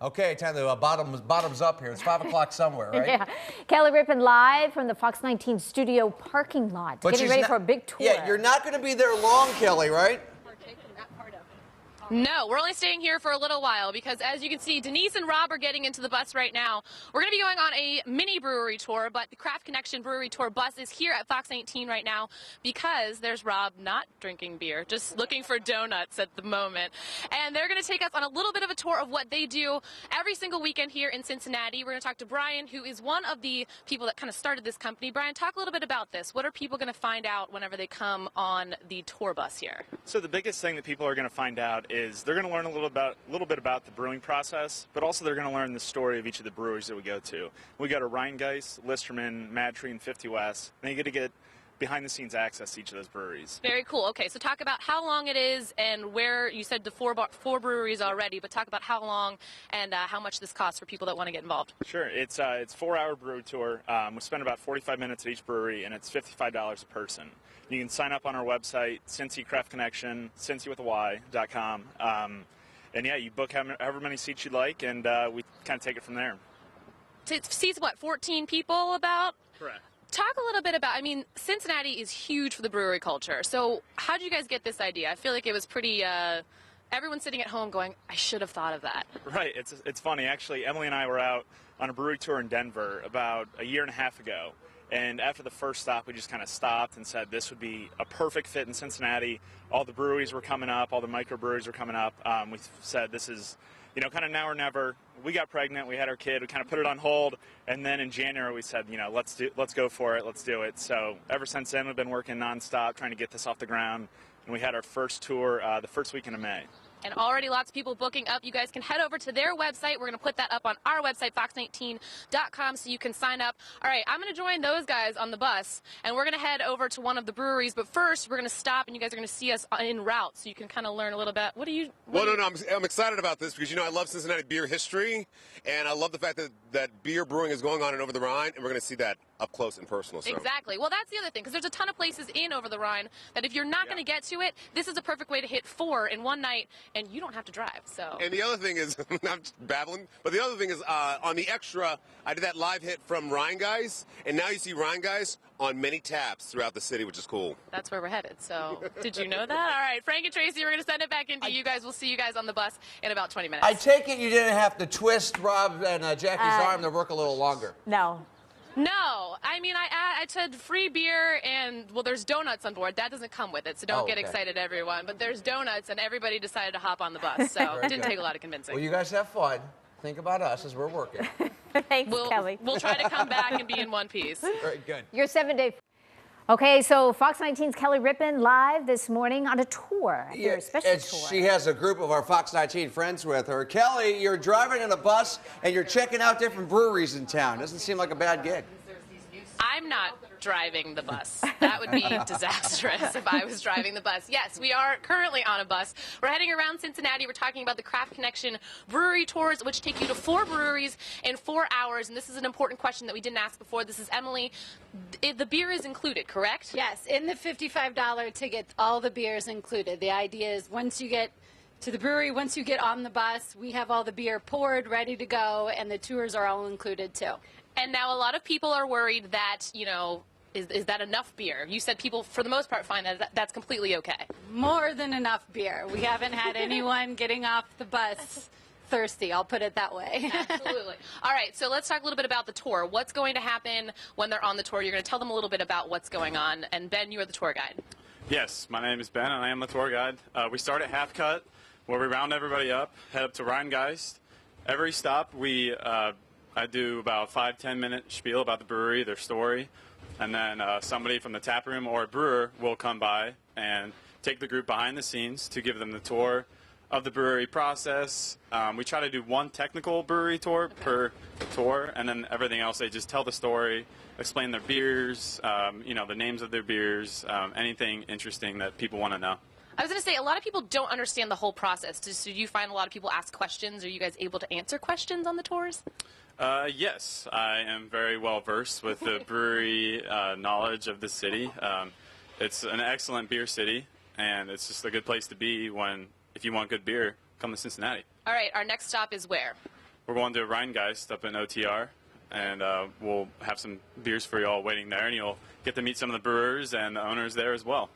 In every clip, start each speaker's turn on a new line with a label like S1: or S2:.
S1: Okay, time to bottoms up here. It's 5 o'clock somewhere, right?
S2: Yeah. Kelly Rippon live from the FOX19 studio parking lot.
S1: But
S2: Getting ready for a big tour.
S1: Yeah, you're not going to be there long, Kelly, right?
S3: No, we're only staying here for a little while because, as you can see, Denise and Rob are getting into the bus right now. We're going to be going on a mini brewery tour, but the Craft Connection Brewery Tour bus is here at FOX19 right now because there's Rob not drinking beer, just looking for donuts at the moment. And they're going to take us on a little bit of a tour of what they do every single weekend here in Cincinnati. We're going to talk to Brian, who is one of the people that kind of started this company. Brian, talk a little bit about this. What are people going to find out whenever they come on the tour bus here?
S4: So the biggest thing that people are going to find out is they're going to learn a little bit about the brewing process, but also they're going to learn the story of each of the breweries that we go to. We go to Rheingeist, Listerman, Madtree, and 50 West, and you get to get behind-the-scenes access to each of those breweries.
S3: Very cool. Okay, so talk about how long it is and where you said the four breweries already, but talk about how long and how much this costs for people that want to get involved.
S4: Sure. It's a 4-hour brew tour. We spend about 45 minutes at each brewery, and it's $55 a person. You can sign up on our website, Cincy Craft Connection, CincyWithAY.com. And yeah, you book however many seats you'd like, and we kind of take it from there.
S3: It seats what, 14 people about?
S4: Correct.
S3: Talk a little bit about, I mean, Cincinnati is huge for the brewery culture. So how did you guys get this idea? I feel like it was pretty, everyone's sitting at home going, I should have thought of that.
S4: Right. It's funny. Actually, Emily and I were out on a brewery tour in Denver about a year and a half ago. And after the first stop, we just kind of stopped and said this would be a perfect fit in Cincinnati. All the breweries were coming up. All the microbreweries were coming up. We said this is, kind of now or never. We got pregnant. We had our kid. We kind of put it on hold. And then in January, we said, let's go for it. Let's do it. So ever since then, we've been working nonstop trying to get this off the ground. And we had our first tour the first weekend of May.
S3: And already lots of people booking up. You guys can head over to their website. We're going to put that up on our website, FOX19.com, so you can sign up. All right, I'm going to join those guys on the bus, and we're going to head over to one of the breweries. But first, we're going to stop, and you guys are going to see us en route, so you can kind of learn a little bit.
S5: I'm excited about this because, I love Cincinnati beer history, and I love the fact that beer brewing is going on in Over the Rhine, and we're going to see that up close and personal. So.
S3: Exactly. Well, that's the other thing, because there's a ton of places in Over the Rhine that if you're not going to get to it, this is a perfect way to hit 4 in one night, and you don't have to drive. So.
S5: And the other thing is, I'm just babbling, but the other thing is on the Xtra, I did that live hit from Rheingeist, and now you see Rheingeist on many taps throughout the city, which is cool.
S3: That's where we're headed. So, did you know that? All right, Frank and Tracy, we're going to send it back into you guys. We'll see you guys on the bus in about 20 minutes.
S1: I take it you didn't have to twist Rob and Jackie's arm to work a little longer.
S2: No.
S3: No, I mean, I said free beer and, well, there's donuts on board. That doesn't come with it, so don't get excited, everyone. But there's donuts, and everybody decided to hop on the bus, so it didn't take a lot of convincing.
S1: Well, you guys have fun. Think about us as we're working.
S2: Thanks, Kelly.
S3: We'll try to come back and be in one piece.
S1: Very good.
S2: Your 7-day. Okay, so FOX19's Kelly Rippon live this morning on a tour. Your special tour.
S1: She has a group of our Fox19 friends with her. Kelly, you're driving in a bus and you're checking out different breweries in town. Doesn't seem like a bad gig.
S3: I'm not driving the bus. That would be disastrous if I was driving the bus. Yes, we are currently on a bus. We're heading around Cincinnati. We're talking about the Craft Connection Brewery Tours, which take you to 4 breweries in 4 hours. And this is an important question that we didn't ask before. This is Emily. The beer is included, correct?
S6: Yes, in the $55 ticket, all the beer is included. The idea is once you get to the brewery, once you get on the bus, we have all the beer poured, ready to go, and the tours are all included too.
S3: And now a lot of people are worried that, is that enough beer? You said people, for the most part, find that that's completely okay.
S6: More than enough beer. We haven't had anyone getting off the bus thirsty, I'll put it that way.
S3: Absolutely. All right, so let's talk a little bit about the tour. What's going to happen when they're on the tour? You're going to tell them a little bit about what's going on. And Ben, you are the tour guide.
S4: Yes, my name is Ben, and I am the tour guide. We start at Half Cut, where we round everybody up, head up to Rheingeist. Every stop, I do about 5-10 minute spiel about the brewery, their story, and then somebody from the tap room or a brewer will come by and take the group behind the scenes to give them the tour of the brewery process. We try to do 1 technical brewery tour per tour, and then everything else they just tell the story, explain their beers, the names of their beers, anything interesting that people want to know.
S3: I was going to say, a lot of people don't understand the whole process. Do you find a lot of people ask questions? Are you guys able to answer questions on the tours?
S4: Yes, I am very well versed with the brewery knowledge of the city. It's an excellent beer city, and it's just a good place to be if you want good beer, come to Cincinnati.
S3: All right, our next stop is where?
S4: we're going to Rheingeist up in OTR, and we'll have some beers for you all waiting there, and you'll get to meet some of the brewers and the owners there as well.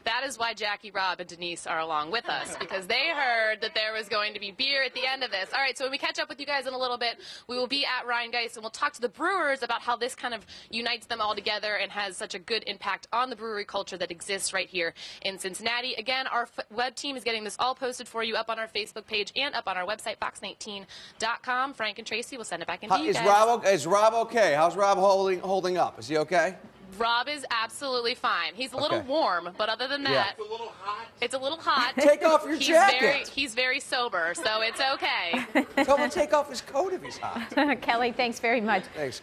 S3: That is why Jackie, Rob, and Denise are along with us, because they heard that there was going to be beer at the end of this. All right, so when we catch up with you guys in a little bit, we will be at Rheingeist, and we'll talk to the brewers about how this kind of unites them all together and has such a good impact on the brewery culture that exists right here in Cincinnati. Again, our web team is getting this all posted for you up on our Facebook page and up on our website, FOX19.com. Frank and Tracy will send it back into you guys.
S1: Is Rob okay? How's Rob holding up? Is he okay?
S3: Rob is absolutely fine. He's a little warm, but other than that,
S5: It's a little hot.
S3: It's a little hot.
S1: Take off your jacket.
S3: He's very sober, so it's okay.
S1: Tell him to take off his coat if he's hot.
S2: Kelly, thanks very much.
S1: Thanks,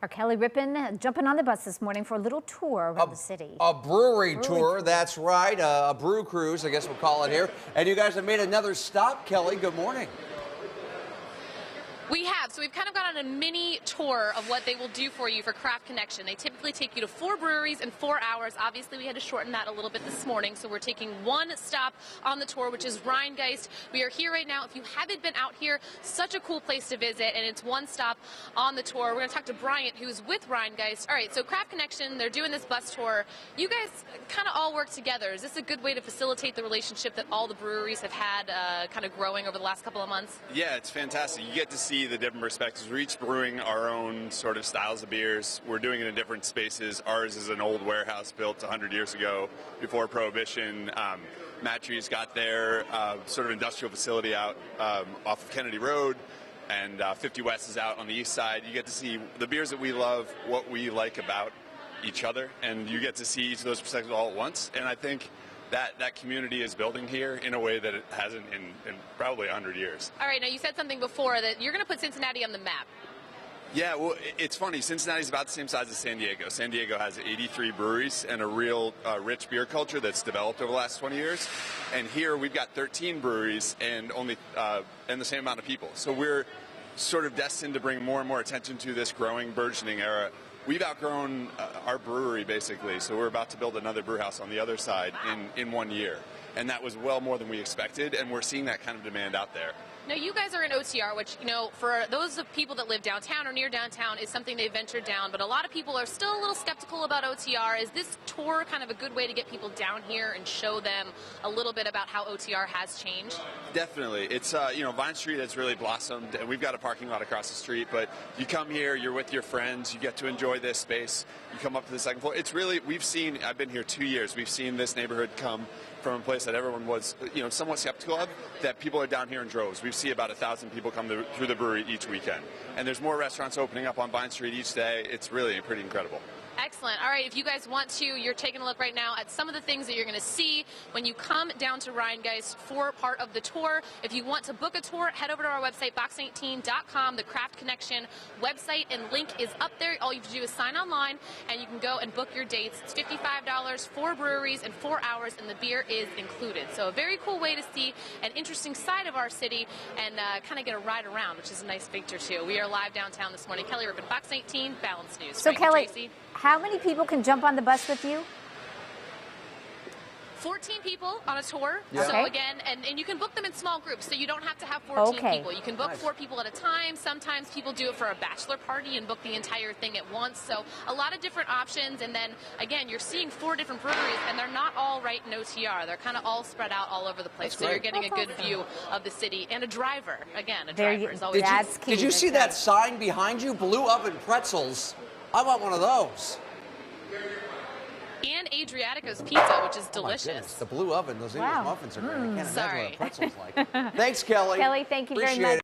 S2: Our Kelly Rippin jumping on the bus this morning for a little tour around the city.
S1: A brewery tour, that's right. A brew cruise, I guess we'll call it here. And you guys have made another stop, Kelly. Good morning.
S3: We have. So we've kind of gone on a mini tour of what they will do for you for Craft Connection. They typically take you to 4 breweries in 4 hours. Obviously, we had to shorten that a little bit this morning, so we're taking one stop on the tour, which is Rheingeist. We are here right now. If you haven't been out here, such a cool place to visit, and it's one stop on the tour. We're going to talk to Bryant, who's with Rheingeist. All right, so Craft Connection, they're doing this bus tour. You guys kind of all work together. Is this a good way to facilitate the relationship that all the breweries have had kind of growing over the last couple of months?
S4: Yeah, it's fantastic. You get to see the different perspectives. We're each brewing our own sort of styles of beers. We're doing it in different spaces. Ours is an old warehouse built 100 years ago, before Prohibition. Matt Tree's got their sort of industrial facility out off of Kennedy Road, and 50 West is out on the east side. You get to see the beers that we love, what we like about each other, and you get to see each of those perspectives all at once. And I think that community is building here in a way that it hasn't in probably 100 years.
S3: All right, now you said something before that you're going to put Cincinnati on the map.
S4: Yeah, well, it's funny. Cincinnati's about the same size as San Diego. San Diego has 83 breweries and a real rich beer culture that's developed over the last 20 years. And here we've got 13 breweries and only and the same amount of people. So we're sort of destined to bring more and more attention to this growing, burgeoning era. We've outgrown our brewery, basically, so we're about to build another brew house on the other side in 1 year. And that was well more than we expected, and we're seeing that kind of demand out there.
S3: Now, you guys are in OTR, which, you know, for those of people that live downtown or near downtown is something they've ventured down, but a lot of people are still a little skeptical about OTR. Is this tour kind of a good way to get people down here and show them a little bit about how OTR has changed?
S4: Definitely. It's, you know, Vine Street has really blossomed, and we've got a parking lot across the street, but you come here, you're with your friends, you get to enjoy this space, you come up to the second floor. It's really, I've been here 2 years, we've seen this neighborhood come from a place that everyone was, you know, somewhat skeptical of, that people are down here in droves. We see about 1,000 people come through the brewery each weekend. And there's more restaurants opening up on Vine Street each day. It's really pretty incredible.
S3: Excellent. All right, if you guys want to, you're taking a look right now at some of the things that you're going to see when you come down to Rheingeist for part of the tour. If you want to book a tour, head over to our website, FOX19.com. The Craft Connection website and link is up there. All you have to do is sign online, and you can go and book your dates. It's $55, 4 breweries in 4 hours, and the beer is included. So a very cool way to see an interesting side of our city and kind of get a ride around, which is a nice feature, too. We are live downtown this morning. Kelly Rippin, Fox 18, Balance News.
S2: So,
S3: Frank and
S2: Kelly,
S3: Tracy.
S2: how many people can jump on the bus with you?
S3: 14 people on a tour.
S1: Yeah.
S3: So
S2: Okay.
S3: again, and you can book them in small groups, so you don't have to have 14
S2: Okay.
S3: people. You can book
S1: Nice.
S3: 4 people at a time. Sometimes people do it for a bachelor party and book the entire thing at once. So a lot of different options. And then again, you're seeing 4 different breweries, and they're not all right in OTR. They're kind of all spread out all over the place.
S1: That's
S3: So you're
S1: great.
S3: getting a good view of the city. And a driver, again, a
S2: There
S3: driver
S2: you-
S3: is always
S2: That's key.
S1: Did you
S2: That's
S1: see that
S2: right.
S1: sign behind you? Blue oven pretzels. I want one of those.
S3: and Adriatico's pizza, which is
S1: Oh my goodness,
S3: delicious.
S1: the blue oven, those English
S2: Wow.
S1: muffins are great. I can't imagine
S3: Sorry.
S1: what a pretzel's like. Thanks, Kelly.
S2: Kelly, thank you very
S1: Appreciate
S2: much.
S1: it.